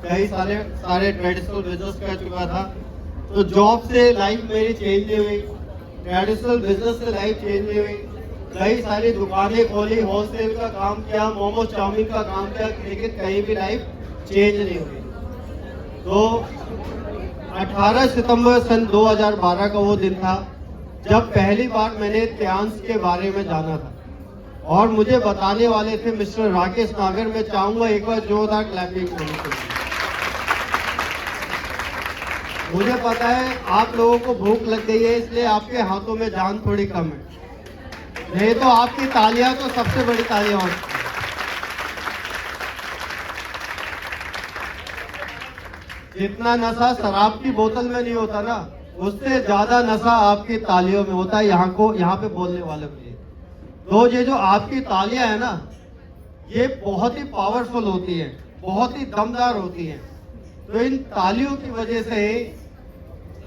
कई सारे traditional business कर चुका था। तो जॉब से लाइफ मेरी चेंज नहीं हुई, ट्रेडिशनल बिजनेस से लाइफ चेंज नहीं हुई। कई सारी दुकानें खोली, होलसेल का काम किया, मोमो चाउमीन का काम किया, लेकिन कहीं भी लाइफ चेंज नहीं हुई। तो 18 सितंबर सन 2012 का वो दिन था जब पहली बार मैंने त्यांश के बारे में जाना था और मुझे बताने वाले थे मिस्टर राकेश नागर। मैं चाहूंगा एक बार जोरदार क्लैपिंग होनी चाहिए। मुझे पता है आप लोगों को भूख लग गई है, इसलिए आपके हाथों में जान थोड़ी कम है, नहीं तो आपकी तालियां तो सबसे बड़ी तालियां होती। जितना नशा शराब की बोतल में नहीं होता ना, उससे ज्यादा नशा आपकी तालियों में होता है, यहाँ पे बोलने वालों के लिए। तो ये जो आपकी तालियां है ना, ये बहुत ही पावरफुल होती है, बहुत ही दमदार होती है। तो इन तालियों की वजह से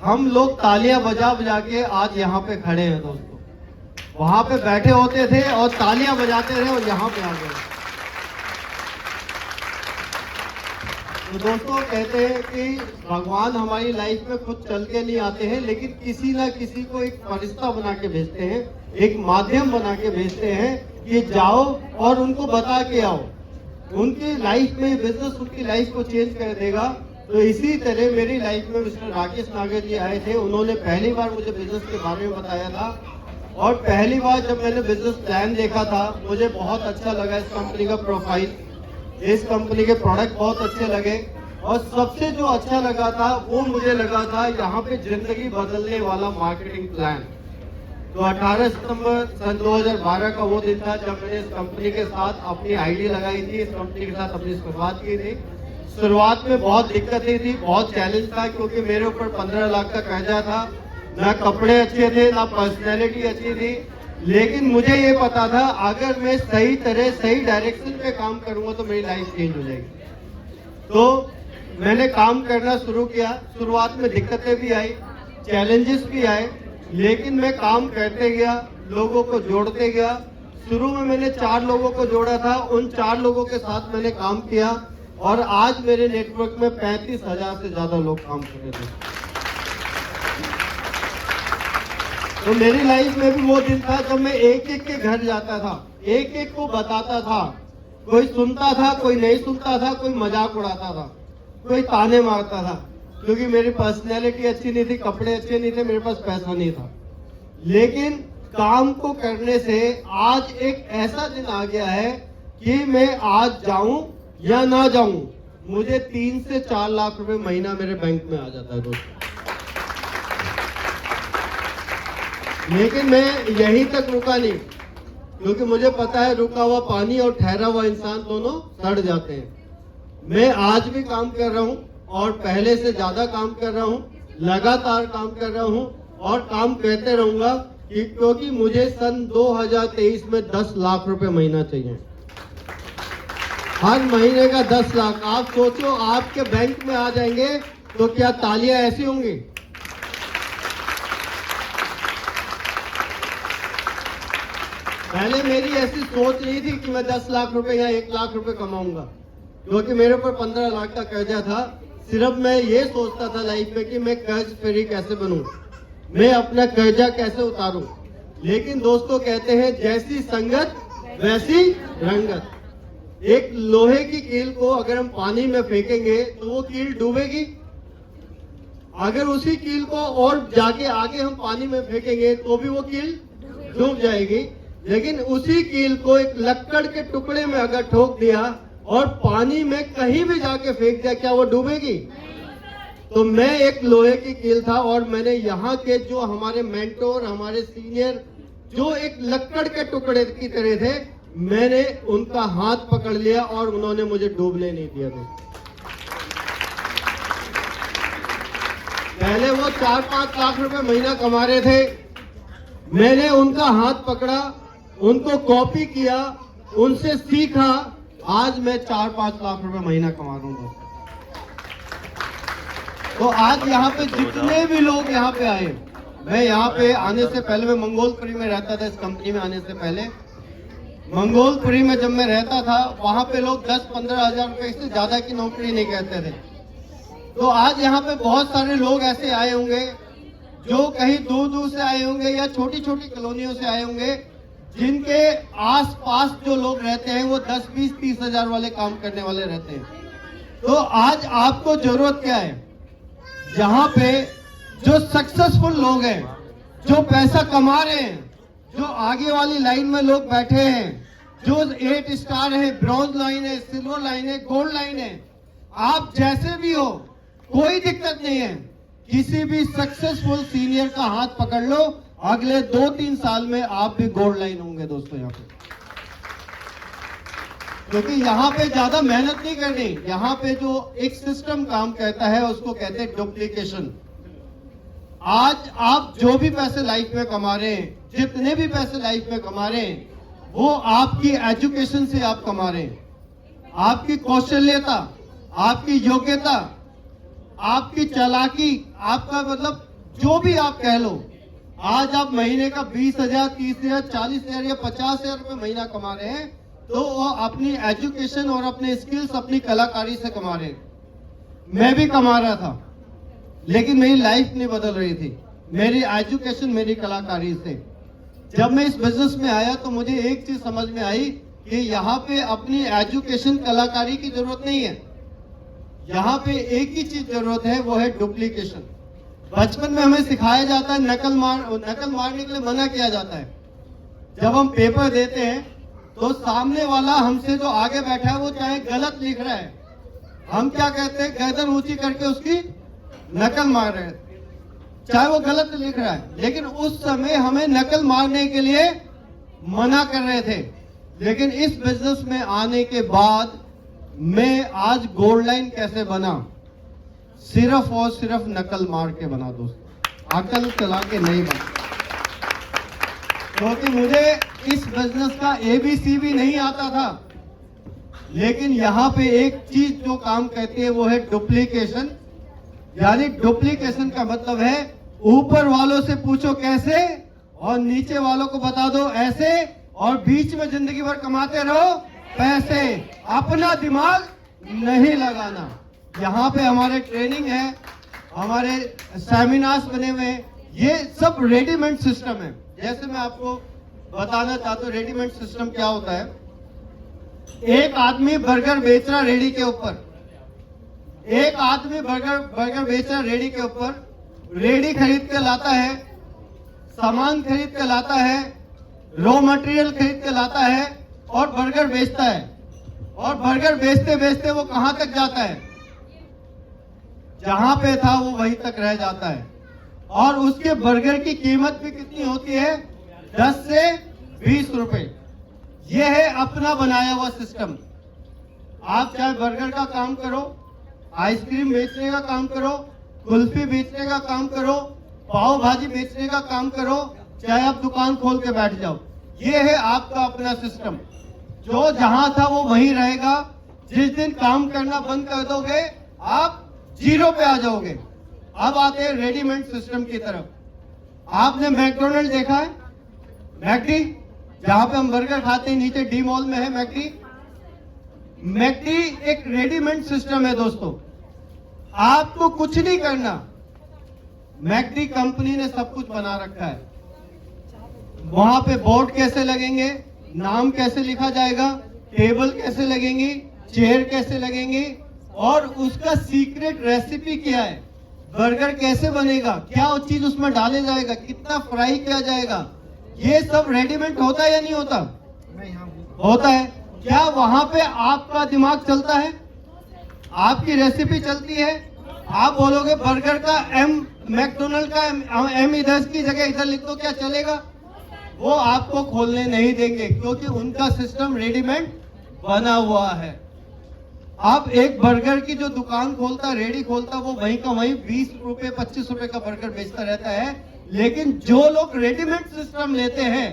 हम लोग तालियां बजा बजा के आज यहाँ पे खड़े हैं दोस्तों। वहां पे बैठे होते थे और तालियां बजाते रहे और यहाँ पे आ गए। तो दोस्तों कहते हैं कि भगवान हमारी लाइफ में खुद चल के नहीं आते हैं, लेकिन किसी ना किसी को एक फरिश्ता बना के भेजते हैं, एक माध्यम बना के भेजते हैं कि जाओ और उनको बता के आओ। उनकी लाइफ में बिजनेस उनकी लाइफ को चेंज कर देगा। तो इसी तरह मेरी लाइफ में मिस्टर राकेश नागर जी आए थे। उन्होंने पहली बार मुझे बिजनेस के बारे में बताया था और पहली बार जब मैंने बिजनेस प्लान देखा था, मुझे बहुत अच्छा लगा इस कंपनी का प्रोफाइल, इस कंपनी के प्रोडक्ट बहुत अच्छे लगे और सबसे जो अच्छा लगा था वो मुझे लगा था यहाँ पे जिंदगी बदलने वाला मार्केटिंग प्लान। तो 18 सितंबर सन 2012 का वो दिन था जब मैंने इस कंपनी के साथ अपनी आईडी लगाई थी, इस कंपनी के साथ अपनी शुरुआत की थी। शुरुआत में बहुत दिक्कतें थी, बहुत चैलेंज था, क्योंकि मेरे ऊपर 15 लाख का कर्जा था, ना कपड़े अच्छे थे, ना पर्सनैलिटी अच्छी थी। लेकिन मुझे ये पता था अगर मैं सही तरह सही डायरेक्शन पे काम करूंगा तो मेरी लाइफ चेंज हो जाएगी। तो मैंने काम करना शुरू किया। शुरुआत में दिक्कतें भी आई, चैलेंजेस भी आए, लेकिन मैं काम करते गया, लोगों को जोड़ते गया। शुरू में मैंने 4 लोगों को जोड़ा था, उन 4 लोगों के साथ मैंने काम किया और आज मेरे नेटवर्क में 35,000 से ज्यादा लोग काम कर रहे थे। तो मेरी लाइफ में भी वो दिन था जब मैं एक एक के घर जाता था, एक एक को बताता था। कोई सुनता था, कोई नहीं सुनता था, कोई मजाक उड़ाता था, कोई ताने मारता था, क्योंकि मेरी पर्सनैलिटी अच्छी नहीं थी, कपड़े अच्छे नहीं थे, मेरे पास पैसा नहीं था। लेकिन काम को करने से आज एक ऐसा दिन आ गया है कि मैं आज जाऊं या ना जाऊं, मुझे 3 से 4 लाख रुपए महीना मेरे बैंक में आ जाता है दोस्तों। लेकिन मैं यहीं तक रुका नहीं, क्योंकि मुझे पता है रुका हुआ पानी और ठहरा हुआ इंसान दोनों सड़ जाते हैं। मैं आज भी काम कर रहा हूँ और पहले से ज्यादा काम कर रहा हूँ, लगातार काम कर रहा हूँ और काम करते रहूंगा, क्योंकि मुझे सन 2023 में 10 लाख रुपए महीना चाहिए। हर महीने का 10 लाख। आप सोचो आपके बैंक में आ जाएंगे तो क्या तालियां ऐसी होंगी? पहले मेरी ऐसी सोच नहीं थी कि मैं 10 लाख रुपए या 1 लाख रुपए कमाऊंगा, क्योंकि मेरे ऊपर 15 लाख का कर्जा था। सिर्फ मैं ये सोचता था लाइफ में कि मैं कर्ज फ्री कैसे बनूं, मैं अपना कर्जा कैसे उतारूं। लेकिन दोस्तों कहते हैं जैसी संगत वैसी रंगत। एक लोहे की कील को अगर हम पानी में फेंकेंगे तो वो कील डूबेगी। अगर उसी कील को और जाके आगे हम पानी में फेंकेंगे तो भी वो कील डूब जाएगी। लेकिन उसी कील को एक लक्कड़ के टुकड़े में अगर ठोक दिया और पानी में कहीं भी जाके फेंक दिया, क्या वो डूबेगी? तो मैं एक लोहे की कील था और मैंने यहाँ के जो हमारे मेंटोर, हमारे सीनियर, जो एक लक्कड़ के टुकड़े की तरह थे, मैंने उनका हाथ पकड़ लिया और उन्होंने मुझे डूबने नहीं दिया। पहले वो 4-5 लाख रुपए महीना कमा रहे थे, मैंने उनका हाथ पकड़ा, उनको कॉपी किया, उनसे सीखा, आज मैं 4-5 लाख रुपए महीना कमा रहा हूँ। तो आज यहाँ पे जितने भी लोग यहाँ पे आए, मैं यहाँ पे आने से पहले, मैं मंगोलपुरी में रहता था इस कंपनी में आने से पहले, मंगोलपुरी में जब मैं रहता था, वहां पे लोग 10-15 हजार रुपए से ज्यादा की नौकरी नहीं कहते थे। तो आज यहाँ पे बहुत सारे लोग ऐसे आए होंगे जो कहीं दूर दूर से आए होंगे या छोटी छोटी कॉलोनियों से आए होंगे, जिनके आसपास जो लोग रहते हैं वो 10-20-30 हजार वाले काम करने वाले रहते हैं। तो आज आपको जरूरत क्या है? यहाँ पे जो सक्सेसफुल लोग हैं, जो पैसा कमा रहे हैं, जो आगे वाली लाइन में लोग बैठे हैं, जो 8 स्टार है, ब्रॉन्ज लाइन है, सिल्वर लाइन है, गोल्ड लाइन है, आप जैसे भी हो कोई दिक्कत नहीं है। किसी भी सक्सेसफुल सीनियर का हाथ पकड़ लो, अगले 2-3 साल में आप भी गोल्ड लाइन होंगे दोस्तों। यहाँ पे क्योंकि यहाँ पे ज्यादा मेहनत नहीं करनी, यहाँ पे जो एक सिस्टम काम कहता है उसको कहते हैं डुप्लीकेशन। आज आप जो भी पैसे लाइफ में कमा रहे हैं, जितने भी पैसे लाइफ में कमा रहे हैं, वो आपकी एजुकेशन से आप कमा रहे हैं। आपकी कौशल्यता, आपकी योग्यता, आपकी चालाकी, आपका मतलब जो भी आप कह लो, आज आप महीने का 20,000, 30,000, 40,000 या 50,000 रुपए महीना कमा रहे हैं, तो वो अपनी एजुकेशन और अपने स्किल्स, अपनी कलाकारी से कमा रहे हैं। मैं भी कमा रहा था, लेकिन मेरी लाइफ नहीं बदल रही थी, मेरी एजुकेशन, मेरी कलाकारी से। जब मैं इस बिजनेस में आया तो मुझे एक चीज समझ में आई कि यहाँ पे अपनी एजुकेशन, कलाकारी की जरूरत नहीं है। यहाँ पे एक ही चीज जरूरत है, वो है डुप्लीकेशन। बचपन में हमें सिखाया जाता है, नकल मारने के लिए मना किया जाता है। जब हम पेपर देते हैं तो सामने वाला हमसे जो आगे बैठा है वो चाहे गलत लिख रहा है, हम क्या कहते हैं, गर्दन ऊंची करके उसकी नकल मार रहे हैं, चाहे वो गलत लिख रहा है। लेकिन उस समय हमें नकल मारने के लिए मना कर रहे थे। लेकिन इस बिजनेस में आने के बाद मैं आज गोल्ड लाइन कैसे बना? सिर्फ और सिर्फ नकल मार के बना दोस्तों, अकल चला के नहीं बना। क्योंकि मुझे इस बिजनेस का ABC भी नहीं आता था। लेकिन यहाँ पे एक चीज जो काम कहती है वो है डुप्लीकेशन। यानी डुप्लीकेशन का मतलब है ऊपर वालों से पूछो कैसे और नीचे वालों को बता दो ऐसे, और बीच में जिंदगी भर कमाते रहो पैसे, अपना दिमाग नहीं लगाना। यहाँ पे हमारे ट्रेनिंग है, हमारे सेमिनार्स बने हुए हैं, ये सब रेडीमेड सिस्टम है। जैसे मैं आपको बताना चाहता हूँ रेडीमेड सिस्टम क्या होता है। एक आदमी बर्गर बेच रहा रेडी के ऊपर, एक आदमी बर्गर बेच रहा रेडी के ऊपर, रेडी खरीद के लाता है, सामान खरीद के लाता है, रॉ मटेरियल खरीद के लाता है और बर्गर बेचता है। और बर्गर बेचते बेचते वो कहां तक जाता है? जहां पे था वो वहीं तक रह जाता है। और उसके बर्गर की कीमत भी कितनी होती है? 10 से 20 रुपए। यह है अपना बनाया हुआ सिस्टम। आप चाहे बर्गर का काम करो, आइसक्रीम बेचने का काम करो, कुल्फी बेचने का काम करो, पाव भाजी बेचने का काम करो, चाहे आप दुकान खोल के बैठ जाओ, ये है आपका अपना सिस्टम। जो जहां था वो वहीं रहेगा। जिस दिन काम करना बंद कर दोगे आप 0 पे आ जाओगे। अब आते हैं रेडीमेड सिस्टम की तरफ। आपने मैकडोनल्ड देखा है? मैकडी, जहां पे हम बर्गर खाते हैं, नीचे डी मॉल में है मैकडी। मैकडी एक रेडीमेड सिस्टम है दोस्तों, आपको कुछ नहीं करना। मैकडी कंपनी ने सब कुछ बना रखा है। वहां पे बोर्ड कैसे लगेंगे, नाम कैसे लिखा जाएगा, टेबल कैसे लगेंगी, चेयर कैसे लगेंगी, और उसका सीक्रेट रेसिपी क्या है, बर्गर कैसे बनेगा, क्या वो चीज उसमें डाले जाएगा, कितना फ्राई किया जाएगा, ये सब रेडीमेड होता है या नहीं होता? होता है। क्या वहां पे आपका दिमाग चलता है? आपकी रेसिपी चलती है? आप बोलोगे बर्गर का M, मैकडोनल्ड का M इधर की जगह इधर लिख दो, क्या चलेगा? वो आपको खोलने नहीं देंगे, क्योंकि उनका सिस्टम रेडीमेड बना हुआ है। आप एक बर्गर की जो दुकान खोलता, रेडी खोलता, वो वहीं का वहीं 20 रुपए 25 रुपए का बर्गर बेचता रहता है। लेकिन जो लोग रेडीमेड सिस्टम लेते हैं,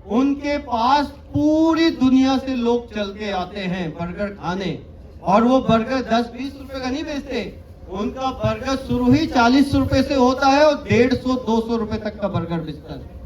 उनके पास पूरी दुनिया से लोग चल के आते हैं बर्गर खाने, और वो बर्गर 10-20 रुपए का नहीं बेचते। उनका बर्गर शुरू ही 40 रुपए से होता है और 150-200 रुपए तक का बर्गर बेचता है।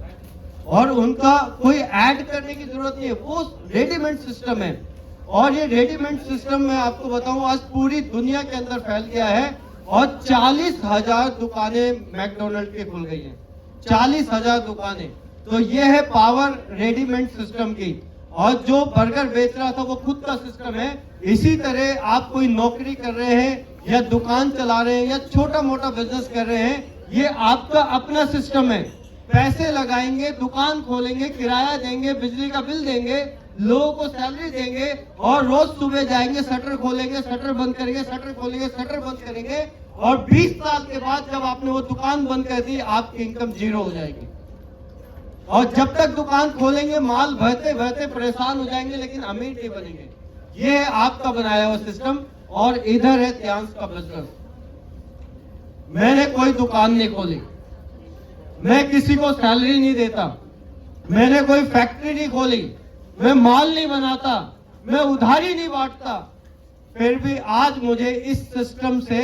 और उनका कोई ऐड करने की जरूरत नहीं है, वो रेडीमेड सिस्टम है। और ये रेडीमेड सिस्टम मैं आपको बताऊं आज पूरी दुनिया के अंदर फैल गया है और 40,000 दुकानें मैकडोनल्ड की खुल गई हैं, 40,000 दुकानें। तो ये है पावर रेडीमेड सिस्टम की। और जो बर्गर बेच रहा था वो खुद का सिस्टम है। इसी तरह आप कोई नौकरी कर रहे हैं या दुकान चला रहे हैं या छोटा मोटा बिजनेस कर रहे हैं, ये आपका अपना सिस्टम है। पैसे लगाएंगे, दुकान खोलेंगे, किराया देंगे, बिजली का बिल देंगे, लोगों को सैलरी देंगे और रोज सुबह जाएंगे, शटर खोलेंगे, शटर बंद करेंगे, शटर खोलेंगे, शटर बंद करेंगे और 20 साल के बाद जब आपने वो दुकान बंद कर दी आपकी इनकम जीरो हो जाएगी। और जब तक दुकान खोलेंगे माल बहते बहते परेशान हो जाएंगे लेकिन अमीर नहीं बनेंगे। ये है आपका बनाया हुआ सिस्टम। और इधर है त्यांश का बिजनेस। मैंने कोई दुकान नहीं खोली, मैं किसी को सैलरी नहीं देता, मैंने कोई फैक्ट्री नहीं खोली, मैं माल नहीं बनाता, मैं उधारी नहीं बांटता, फिर भी आज मुझे इस सिस्टम से,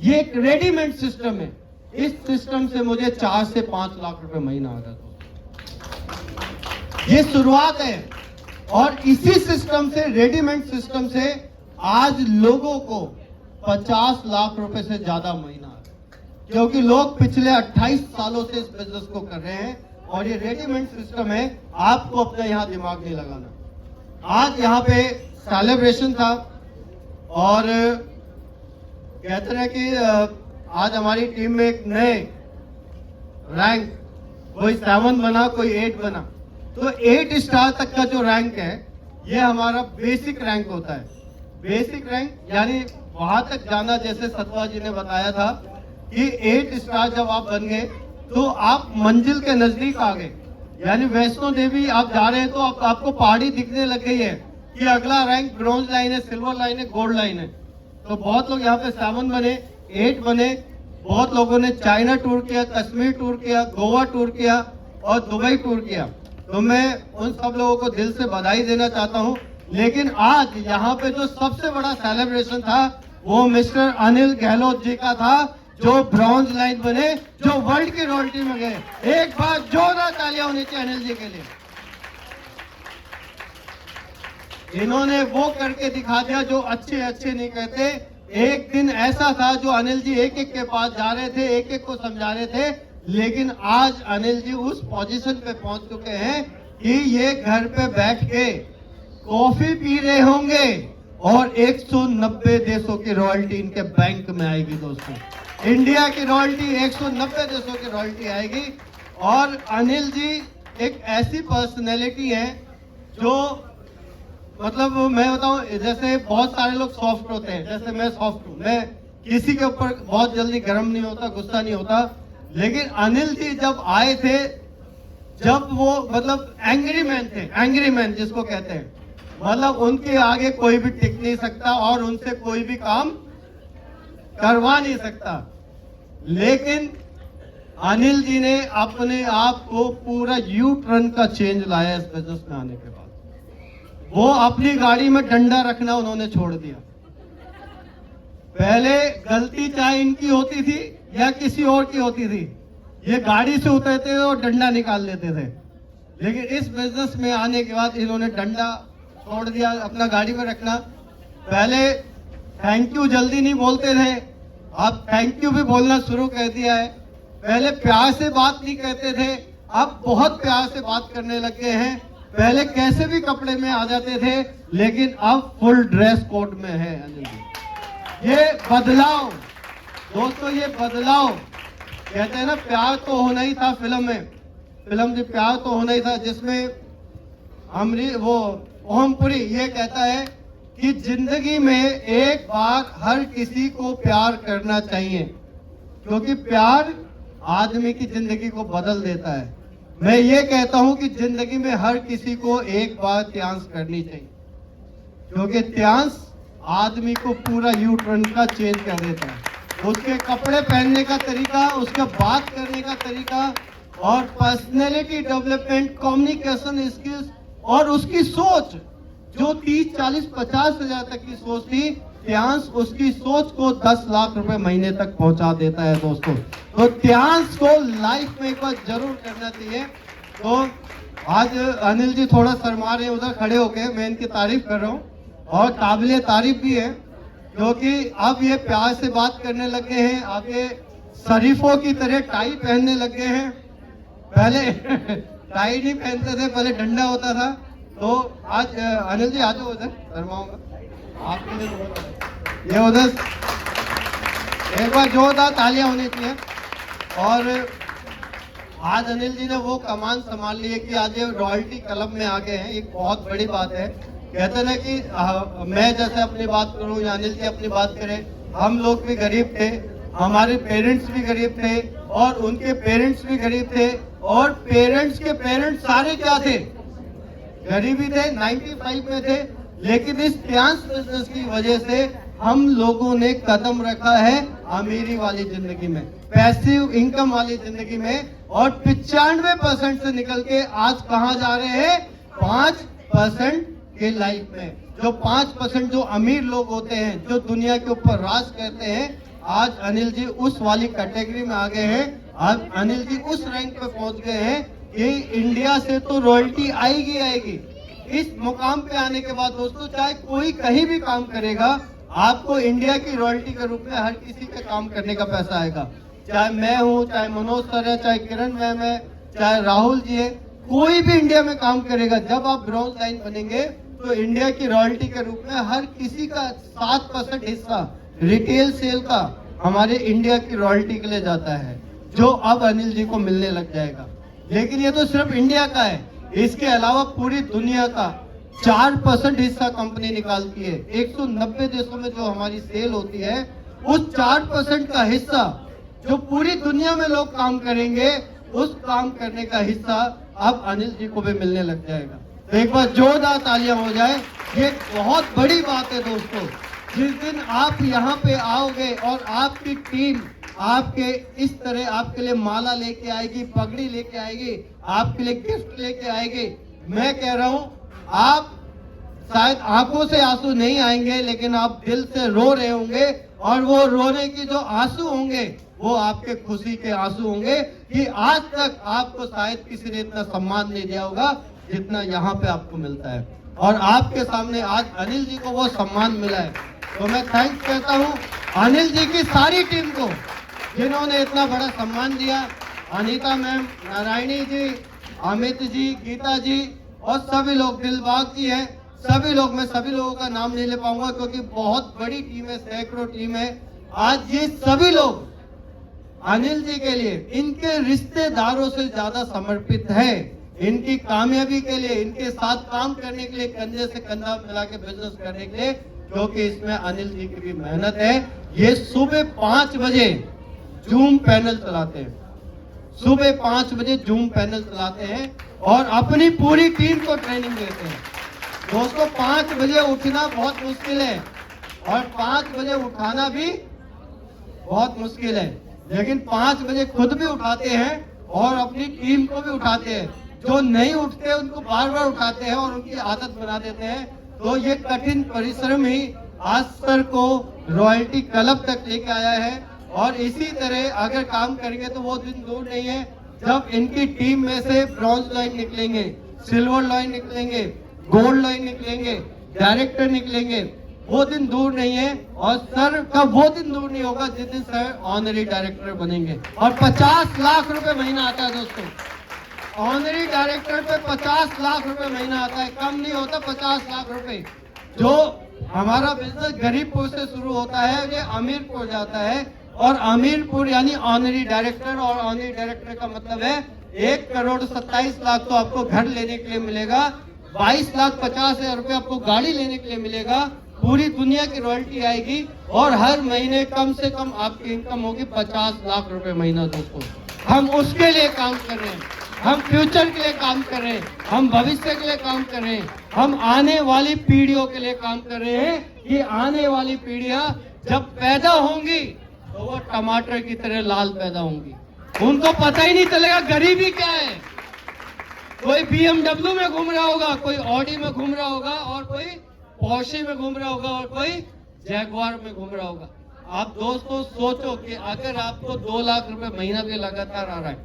ये एक रेडीमेड सिस्टम है, इस सिस्टम से मुझे 4 से 5 लाख रुपए महीना आ जाता है। ये शुरुआत है। और इसी सिस्टम से, रेडीमेड सिस्टम से आज लोगों को 50 लाख रुपए से ज्यादा महीना आ रहा है, क्योंकि लोग पिछले 28 सालों से इस बिजनेस को कर रहे हैं। और ये रेडीमेड सिस्टम है, आपको अपना यहाँ दिमाग नहीं लगाना। आज यहाँ पे सेलिब्रेशन था और कहते हैं कि आज हमारी टीम में एक नए रैंक, कोई 7 बना, कोई 8 बना। तो 8 स्टार तक का जो रैंक है ये हमारा बेसिक रैंक होता है। बेसिक रैंक यानी वहां तक जाना, जैसे सतवा जी ने बताया था कि 8 स्टार जब आप बन गए तो आप मंजिल के नजदीक आ गए। यानी वैष्णो देवी आप जा रहे हैं तो आपको पहाड़ी दिखने लग गई है कि अगला रैंक ब्रॉन्ज लाइन है, सिल्वर लाइन है, गोल्ड लाइन है। तो बहुत लोग यहाँ पे 7 बने, 8 बने। बहुत लोगों ने चाइना टूर किया, कश्मीर टूर किया, गोवा टूर किया और दुबई टूर किया। तो मैं उन सब लोगों को दिल से बधाई देना चाहता हूँ। लेकिन आज यहाँ पे जो सबसे बड़ा सेलिब्रेशन था वो मिस्टर अनिल गहलोत जी का था, जो ब्रॉन्ज लाइन बने, जो वर्ल्ड की रॉयल्टी में गए। एक बार जोरदार तालियां होनी चाहिए अनिल जी के लिए। इन्होंने वो करके दिखा दिया जो अच्छे अच्छे नहीं कहते। एक दिन ऐसा था जो अनिल जी एक एक के पास जा रहे थे, एक एक को समझा रहे थे, लेकिन आज अनिल जी उस पोजीशन पे पहुंच चुके हैं कि ये घर पे बैठ के कॉफी पी रहे होंगे और 190 देशों की रॉयल्टी इनके बैंक में आएगी। दोस्तों, इंडिया की रॉयल्टी 190 देशों की रॉयल्टी आएगी। और अनिल जी एक ऐसी पर्सनैलिटी है जो, मतलब मैं बताऊं, जैसे बहुत सारे लोग सॉफ्ट होते हैं, जैसे मैं सॉफ्ट हूं, मैं किसी के ऊपर बहुत जल्दी गर्म नहीं होता, गुस्सा नहीं होता। लेकिन अनिल जी जब आए थे, जब वो मतलब एंग्री मैन थे, एंग्री मैन जिसको कहते हैं, मतलब उनके आगे कोई भी टिक नहीं सकता और उनसे कोई भी काम करवा नहीं सकता। लेकिन अनिल जी ने अपने आप को पूरा यू टर्न का चेंज लाया इस बिजनेस में आने के बाद। वो अपनी गाड़ी में डंडा रखना उन्होंने छोड़ दिया। पहले गलती चाहे इनकी होती थी या किसी और की होती थी, ये गाड़ी से उतरते थे और डंडा निकाल लेते थे। लेकिन इस बिजनेस में आने के बाद इन्होंने डंडा छोड़ दिया, अपना गाड़ी में रखना। पहले थैंक यू जल्दी नहीं बोलते थे, अब थैंक यू भी बोलना शुरू कर दिया है। पहले प्यार से बात नहीं करते थे, अब बहुत प्यार से बात करने लग गए हैं। पहले कैसे भी कपड़े में आ जाते थे, लेकिन अब फुल ड्रेस कोड में है अनिल जी। ये बदलाव दोस्तों, ये बदलाव, कहते हैं ना प्यार तो होना ही था फिल्म में, फिल्म जो प्यार तो होना ही था, जिसमें वो ओमपुरी ये कहता है कि जिंदगी में एक बार हर किसी को प्यार करना चाहिए, क्योंकि प्यार आदमी की जिंदगी को बदल देता है। मैं ये कहता हूं कि जिंदगी में हर किसी को एक बार त्यांश करनी चाहिए, क्योंकि त्यांश आदमी को पूरा यू टर्न का चेंज कर देता है। उसके कपड़े पहनने का तरीका, उसका बात करने का तरीका और पर्सनैलिटी डेवलपमेंट, कम्युनिकेशन स्किल्स और उसकी सोच, जो 30, 40, 50 हजार तक की सोच थी, त्यांश उसकी सोच को 10 लाख रुपए महीने तक पहुंचा देता है। दोस्तों, तो त्यांश को लाइफ में एक बार जरूर करना चाहिए। तो आज अनिल जी थोड़ा शर्मा रहे हैं उधर खड़े होके, मैं इनकी तारीफ कर रहा हूँ और काबिले तारीफ भी है, क्योंकि अब ये प्यार से बात करने लगे हैं, अब ये शरीफों की तरह टाई पहनने लगे हैं। पहले टाई नहीं पहनते थे, पहले डंडा होता था। तो आज अनिल जी आ जाओ उधर, शर्माऊंगा आपके लिए, ये उधर एक बार जोरदार तालियां होनी चाहिए। और आज अनिल जी ने वो कमान संभाल ली है कि आज ये रॉयल्टी क्लब में आ गए हैं, एक बहुत बड़ी बात है। कहते हैं ना कि मैं जैसे अपनी बात करूं या अनिल जी अपनी बात करें, हम लोग भी गरीब थे, हमारे पेरेंट्स भी गरीब थे और उनके पेरेंट्स भी गरीब थे, और पेरेंट्स के पेरेंट्स सारे क्या थे, गरीबी थे, 95 में थे। लेकिन इस फाइनेंस बिजनेस की वजह से हम लोगों ने कदम रखा है अमीरी वाली जिंदगी में, पैसिव इनकम वाली जिंदगी में, और 95% से निकल के आज कहां जा रहे हैं, 5% के लाइफ में। जो 5% जो अमीर लोग होते हैं, जो दुनिया के ऊपर राज करते हैं, आज अनिल जी उस वाली कैटेगरी में आ गए हैं। आज अनिल जी उस रैंक पे पहुंच गए हैं कि इंडिया से तो रॉयल्टी आएगी आएगी। इस मुकाम पे आने के बाद दोस्तों, चाहे कोई कहीं भी काम करेगा, आपको इंडिया की रॉयल्टी के रूप में हर किसी के काम करने का पैसा आएगा। चाहे मैं हूँ, चाहे मनोज सर है, चाहे किरण मैम है, चाहे राहुल जी है, कोई भी इंडिया में काम करेगा, जब आप ब्रॉन्ज लाइन बनेंगे तो इंडिया की रॉयल्टी के रूप में हर किसी का 7% हिस्सा रिटेल सेल का हमारे इंडिया की रॉयल्टी के लिए जाता है, जो अब अनिल जी को मिलने लग जाएगा। लेकिन ये तो सिर्फ इंडिया का है, इसके अलावा पूरी दुनिया का 4% हिस्सा कंपनी निकालती है। 190 देशों में जो हमारी सेल होती है, उस 4% का हिस्सा जो पूरी दुनिया में लोग काम करेंगे, उस काम करने का हिस्सा अब अनिल जी को भी मिलने लग जाएगा। तो एक बार जोरदार तालियां हो जाए, ये बहुत बड़ी बात है दोस्तों। जिस दिन आप यहाँ पे आओगे और आपकी टीम आपके इस तरह आपके लिए माला लेके आएगी, पगड़ी लेके आएगी, आपके लिए गिफ्ट लेके आएगी, मैं कह रहा हूँ आप शायद आंखों से आंसू नहीं आएंगे, लेकिन आप दिल से रो रहे होंगे, और वो रोने की जो आंसू होंगे वो आपके खुशी के आंसू होंगे कि आज तक आपको शायद किसी ने इतना सम्मान नहीं दिया होगा जितना यहाँ पे आपको मिलता है। और आपके सामने आज अनिल जी को वो सम्मान मिला है, तो मैं थैंक्स कहता हूँ अनिल जी की सारी टीम को जिन्होंने इतना बड़ा सम्मान दिया। अनीता मैम, नारायणी जी, अमित जी, गीता जी और सभी लोग, दिलबाग जी हैं, सभी लोग, मैं सभी लोगों का नाम नहीं ले पाऊंगा क्योंकि बहुत बड़ी टीम है, सैकड़ों टीम है। आज ये सभी लोग अनिल जी के लिए, इनके रिश्तेदारों से ज्यादा समर्पित है, इनकी कामयाबी के लिए, इनके साथ काम करने के लिए, कंधे से कंधा मिला के बिजनेस करने के लिए, क्योंकि इसमें अनिल जी की भी मेहनत है। ये सुबह 5 बजे जूम पैनल चलाते हैं, सुबह 5 बजे जूम पैनल चलाते हैं और अपनी पूरी टीम को ट्रेनिंग देते हैं। दोस्तों 5 बजे उठना बहुत मुश्किल है और 5 बजे उठाना भी बहुत मुश्किल है, लेकिन 5 बजे खुद भी उठाते हैं और अपनी टीम को भी उठाते हैं। जो नहीं उठते उनको बार बार उठाते हैं और उनकी आदत बना देते हैं। तो ये कठिन परिश्रम ही आज सर को रॉयल्टी क्लब तक लेके आया है, और इसी तरह अगर काम करेंगे तो वो दिन दूर नहीं है जब इनकी टीम में से ब्रॉन्ज लाइन निकलेंगे, सिल्वर लाइन निकलेंगे, गोल्ड लाइन निकलेंगे, डायरेक्टर निकलेंगे। वो दिन दूर नहीं है, और सर का वो दिन दूर नहीं होगा जिस दिन सर ऑनरी डायरेक्टर बनेंगे। और 50 लाख रुपए महीना आता है दोस्तों, ऑनरी डायरेक्टर पे 50 लाख रुपए महीना आता है, कम नहीं होता 50 लाख रुपए। जो हमारा बिजनेस गरीबपुर से शुरू होता है, ये अमीरपुर जाता है, और अमीरपुर यानी ऑनरी डायरेक्टर, और ऑनरी डायरेक्टर का मतलब है 1,27,00,000 तो आपको घर लेने के लिए मिलेगा, 22,50,000 रुपए आपको गाड़ी लेने के लिए मिलेगा, पूरी दुनिया की रॉयल्टी आएगी, और हर महीने कम से कम आपकी इनकम होगी 50 लाख रुपए महीना। दोस्तों हम उसके लिए काम कर रहे हैं, हम फ्यूचर के लिए काम कर रहे हैं, हम भविष्य के लिए काम कर रहे हैं, हम आने वाली पीढ़ियों के लिए काम कर रहे हैं कि आने वाली पीढ़ियां जब पैदा होंगी तो वो टमाटर की तरह लाल पैदा होंगी, उनको पता ही नहीं चलेगा गरीबी क्या है। कोई BMW में घूम रहा होगा, कोई ऑडी में घूम रहा होगा, और कोई पोर्शे में घूम रहा होगा, और कोई जैगवार में घूम रहा होगा। आप दोस्तों सोचो कि अगर आपको 2 लाख रुपए महीना भी लगातार आ रहा है,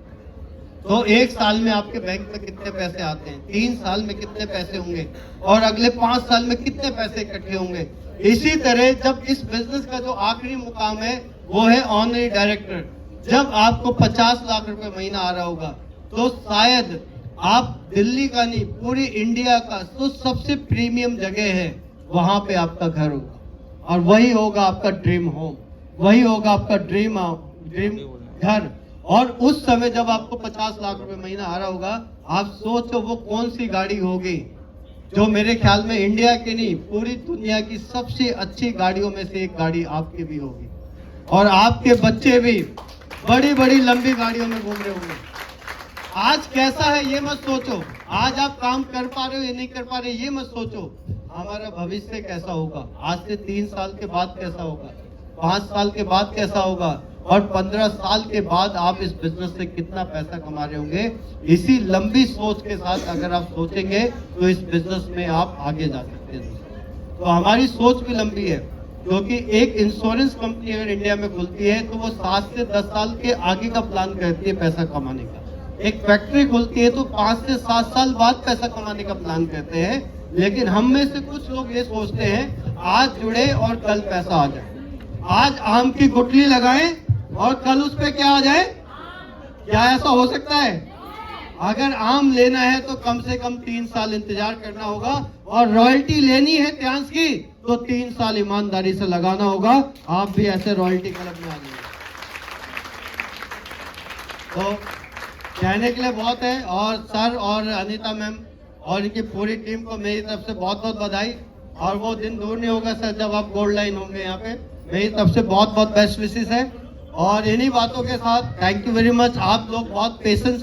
तो एक साल में आपके बैंक में कितने पैसे आते हैं, 3 साल में कितने पैसे होंगे, और अगले 5 साल में कितने पैसे इकट्ठे होंगे। इसी तरह जब इस बिजनेस का जो आखिरी मुकाम है वो है ऑनरी डायरेक्टर। जब आपको 50 लाख रुपए महीना आ रहा होगा तो शायद आप दिल्ली का नहीं, पूरी इंडिया का तो सबसे प्रीमियम जगह है, वहां पे आपका घर होगा, और वही होगा आपका ड्रीम होम, वही होगा आपका ड्रीम घर। और उस समय जब आपको 50 लाख रुपए महीना आ रहा होगा, आप सोचो वो कौन सी गाड़ी होगी जो मेरे ख्याल में इंडिया की नहीं पूरी दुनिया की सबसे अच्छी गाड़ियों में से एक गाड़ी आपकी भी होगी, और आपके बच्चे भी बड़ी बड़ी लंबी गाड़ियों में घूम रहे होंगे। आज कैसा है ये मत सोचो, आज आप काम कर पा रहे हो या नहीं कर पा रहे ये मत सोचो, हमारा भविष्य कैसा होगा, आज से 3 साल के बाद कैसा होगा, 5 साल के बाद कैसा होगा, और 15 साल के बाद आप इस बिजनेस से कितना पैसा कमा रहे होंगे। इसी लंबी सोच के साथ अगर आप सोचेंगे तो इस बिजनेस में आप आगे जा सकते हैं। तो हमारी सोच भी लंबी है, क्योंकि एक इंश्योरेंस कंपनी अगर इंडिया में खुलती है तो वो 7 से 10 साल के आगे का प्लान करती है पैसा कमाने का। एक फैक्ट्री खुलती है तो 5 से 7 साल बाद पैसा कमाने का प्लान करते हैं। लेकिन हम में से कुछ लोग ये सोचते हैं आज जुड़े और कल पैसा आ जाए, आज आम की गुठली लगाएं और कल उस पे क्या आ जाए। क्या ऐसा हो सकता है? अगर आम लेना है तो कम से कम 3 साल इंतजार करना होगा, और रॉयल्टी लेनी है त्यांश की तो 3 साल ईमानदारी से लगाना होगा। आप भी ऐसे रॉयल्टी क्लब में आ जाइए। तो कहने के लिए बहुत है, और सर और अनीता मैम और इनकी पूरी टीम को मेरी तरफ से बहुत बहुत बधाई। और वो दिन दूर नहीं होगा सर जब आप गोल्ड लाइन होंगे यहाँ पे। मेरी तरफ से बहुत बहुत बेस्ट विशेस है। और इन्हीं बातों के साथ थैंक यू वेरी मच। आप लोग बहुत पेशेंस